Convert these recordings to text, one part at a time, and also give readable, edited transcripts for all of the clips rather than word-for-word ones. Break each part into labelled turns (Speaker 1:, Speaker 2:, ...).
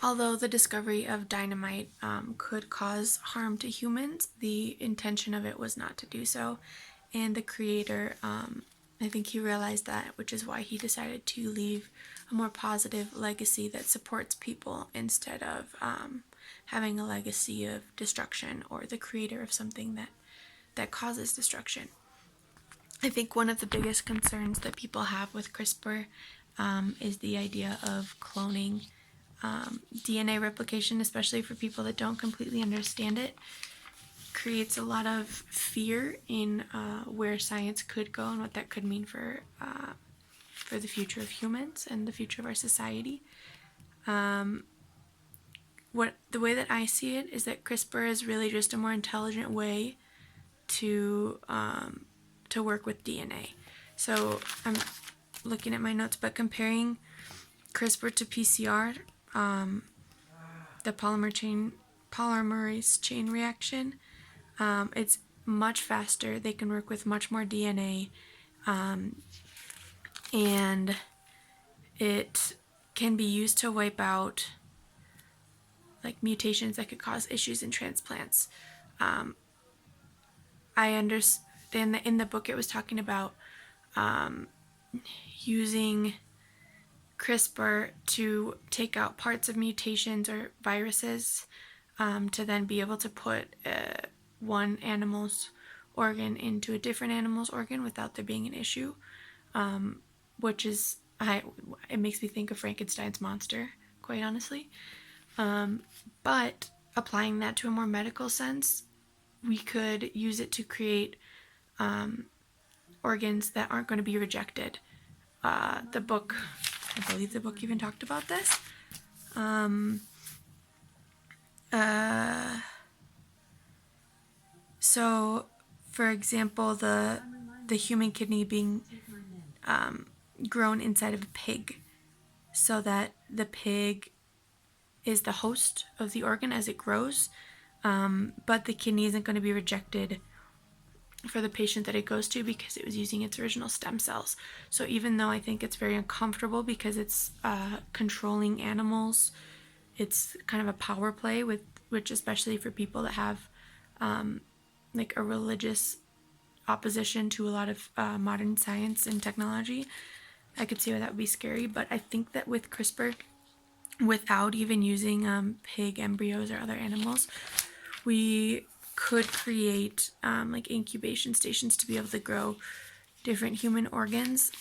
Speaker 1: Although the discovery of dynamite could cause harm to humans, the intention of it was not to do so. And the creator, I think he realized that, which is why he decided to leave a more positive legacy that supports people instead of having a legacy of destruction or the creator of something that causes destruction. I think one of the biggest concerns that people have with CRISPR is the idea of cloning DNA replication, especially for people that don't completely understand it. Creates a lot of fear in where science could go and what that could mean for the future of humans and the future of our society. The way that I see it is that CRISPR is really just a more intelligent way to work with DNA. So I'm looking at my notes, but comparing CRISPR to PCR, the polymerase chain reaction, it's much faster. They can work with much more DNA, and it can be used to wipe out like mutations that could cause issues in transplants. I understand that in the book it was talking about using CRISPR to take out parts of mutations or viruses to then be able to put one animal's organ into a different animal's organ without there being an issue, which is, it makes me think of Frankenstein's monster, quite honestly. But applying that to a more medical sense, we could use it to create organs that aren't going to be rejected. The book, I believe the book even talked about this. So, for example, the human kidney being grown inside of a pig, so that the pig is the host of the organ as it grows, but the kidney isn't going to be rejected for the patient that it goes to because it was using its original stem cells. So even though I think it's very uncomfortable because it's controlling animals, it's kind of a power play, which especially for people that have like a religious opposition to a lot of modern science and technology, I could see why that would be scary. But I think that with CRISPR, without even using pig embryos or other animals, we could create like incubation stations to be able to grow different human organs,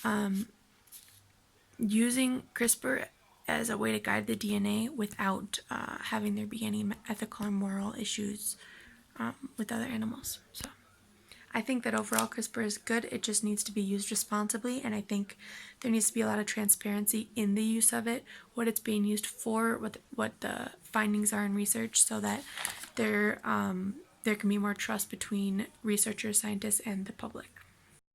Speaker 1: using CRISPR as a way to guide the DNA without having there be any ethical or moral issues with other animals. So I think that overall CRISPR is good. It just needs to be used responsibly, and I think there needs to be a lot of transparency in the use of it, what it's being used for, what the findings are in research, so that there can be more trust between researchers, scientists, and the public.